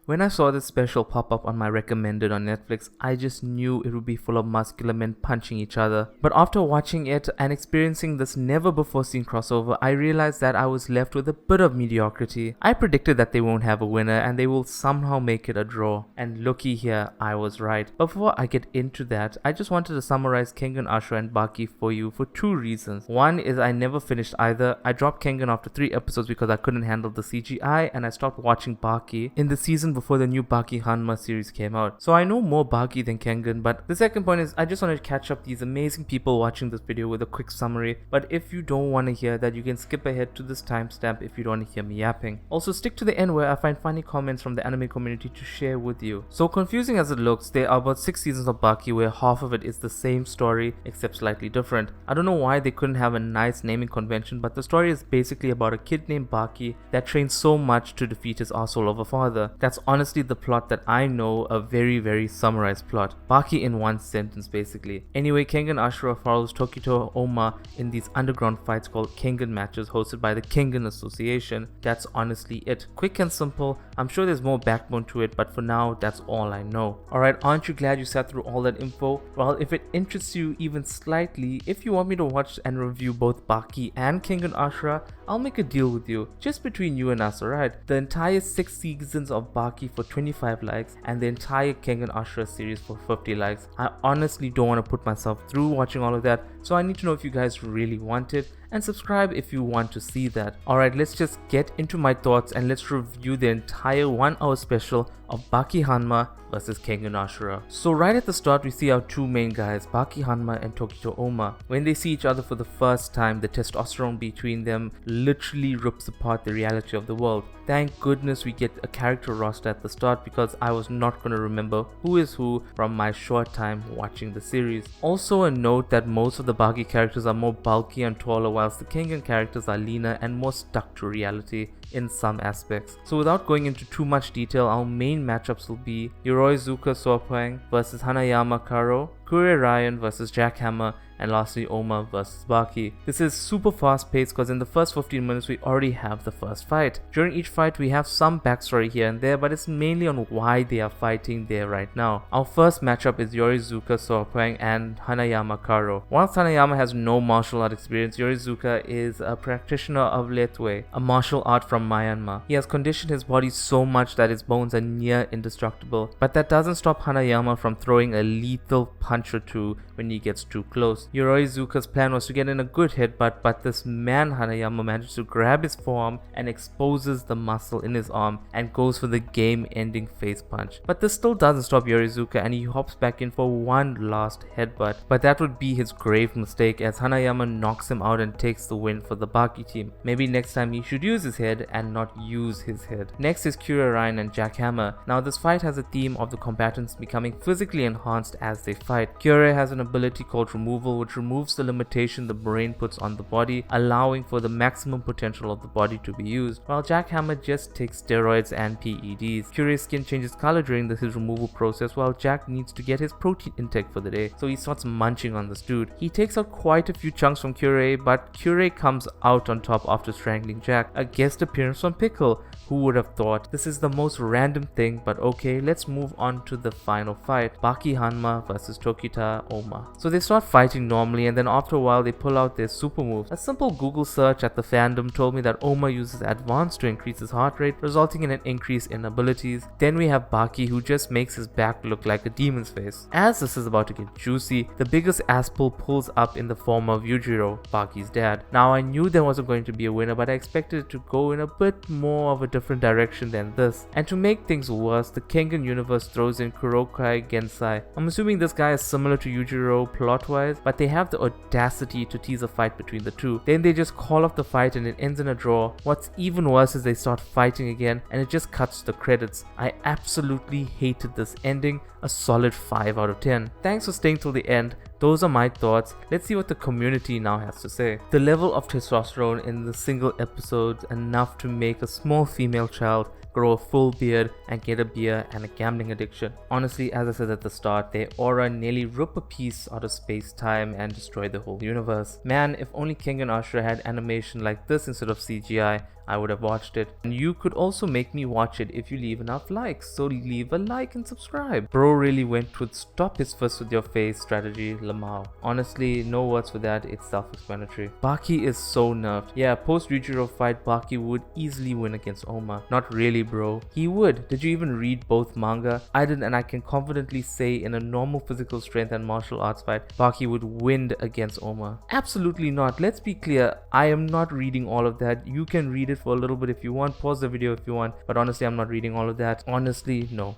When I saw this special pop up on my recommended on Netflix, I just knew it would be full of muscular men punching each other. But after watching it and experiencing this never before seen crossover, I realized that I was left with a bit of mediocrity. I predicted that they won't have a winner and they will somehow make it a draw. And looky here, I was right. But before I get into that, I just wanted to summarize Kengan Ashura and Baki for you for two reasons. One is I never finished either. I dropped Kengan after 3 episodes because I couldn't handle the CGI, and I stopped watching Baki in the season before the new Baki Hanma series came out. So I know more Baki than Kengan, but the second point is I just wanted to catch up these amazing people watching this video with a quick summary. But if you don't want to hear that, you can skip ahead to this timestamp if you don't want to hear me yapping. Also stick to the end where I find funny comments from the anime community to share with you. So confusing as it looks, there are about 6 seasons of Baki where half of it is the same story except slightly different. I don't know why they couldn't have a nice naming convention, but the story is basically about a kid named Baki that trains so much to defeat his asshole of a father. That's honestly the plot that I know, a very summarized plot. Baki in one sentence basically. Anyway, Kengan Ashura follows Tokita Ohma in these underground fights called Kengan matches hosted by the Kengan Association. That's honestly it. Quick and simple. I'm sure there's more backbone to it, but for now that's all I know. Alright, aren't you glad you sat through all that info? Well, if it interests you even slightly, if you want me to watch and review both Baki and Kengan Ashura, I'll make a deal with you, just between you and us, alright? The entire 6 seasons of Baki for 25 likes and the entire Kengan Ashura series for 50 likes. I honestly don't want to put myself through watching all of that, so I need to know if you guys really want it, and subscribe if you want to see that. Alright, let's just get into my thoughts and let's review the entire 1 hour special of Baki Hanma versus Kengan Ashura. So right at the start we see our two main guys, Baki Hanma and Tokita Ohma. When they see each other for the first time, the testosterone between them literally rips apart the reality of the world. Thank goodness we get a character roster at the start because I was not going to remember who is who from my short time watching the series. Also a note that most of the Baki characters are more bulky and taller, whilst the Kengan characters are leaner and more stuck to reality in some aspects. So without going into too much detail, our main matchups will be Yoroizuka Sorpang versus Hanayama Karo, Kure Ryan versus Jack Hammer, and lastly Ohma versus Baki. This is super fast paced because in the first 15 minutes we already have the first fight. During each fight we have some backstory here and there, but it's mainly on why they are fighting there right now. Our first matchup is Yorizuka Sorpang and Hanayama Karo. Whilst Hanayama has no martial art experience, Yorizuka is a practitioner of Letwe, a martial art from Myanmar. He has conditioned his body so much that his bones are near indestructible, but that doesn't stop Hanayama from throwing a lethal punch or two when he gets too close. Yoroizuka's plan was to get in a good headbutt, but this man Hanayama manages to grab his forearm and exposes the muscle in his arm and goes for the game-ending face punch. But this still doesn't stop Yorizuka and he hops back in for one last headbutt, but that would be his grave mistake as Hanayama knocks him out and takes the win for the Baki team. Maybe next time he should use his head and not use his head. Next is Kure Ryan and Jack Hammer. Now this fight has a theme of the combatants becoming physically enhanced as they fight. Kure has an ability called removal, which removes the limitation the brain puts on the body, allowing for the maximum potential of the body to be used, while Jack Hammer just takes steroids and PEDs. Cure's skin changes color during his removal process, while Jack needs to get his protein intake for the day, so he starts munching on this dude. He takes out quite a few chunks from Kure, but Kure comes out on top after strangling Jack. A guest appearance from Pickle. Who would have thought? This is the most random thing, but okay, let's move on to the final fight. Baki Hanma versus Tokita Ohma. So they start fighting normally and then after a while they pull out their super moves. A simple Google search at the fandom told me that Ohma uses advanced to increase his heart rate, resulting in an increase in abilities. Then we have Baki, who just makes his back look like a demon's face. As this is about to get juicy, the biggest ass pull pulls up in the form of Yujiro, Baki's dad. Now I knew there wasn't going to be a winner, but I expected it to go in a bit more of a different direction than this. And to make things worse, the Kengan universe throws in Kurokai Gensai. I'm assuming this guy is similar to Yujiro plot wise, but they have the audacity to tease a fight between the two. Then they just call off the fight and it ends in a draw. What's even worse is they start fighting again and it just cuts to the credits. I absolutely hated this ending. A solid 5 out of 10. Thanks for staying till the end. Those are my thoughts. Let's see what the community now has to say. The level of testosterone in the single episodes enough to make a small female child grow a full beard and get a beer and a gambling addiction. Honestly, as I said at the start, their aura nearly rip a piece out of space-time and destroy the whole universe. Man, if only Kengan Ashura had animation like this instead of CGI, I would have watched it. And you could also make me watch it if you leave enough likes. So leave a like and subscribe. Bro really went with stop his fist with your face strategy, Lamau. Honestly, no words for that, it's self-explanatory. Baki is so nerfed. Yeah, post Ryujiro fight, Baki would easily win against Ohma. Not really, bro. He would. Did you even read both manga? I didn't, and I can confidently say in a normal physical strength and martial arts fight, Baki would win against Ohma. Absolutely not. Let's be clear, I am not reading all of that. You can read it for a little bit if you want, pause the video if you want, but honestly, I'm not reading all of that. Honestly, no.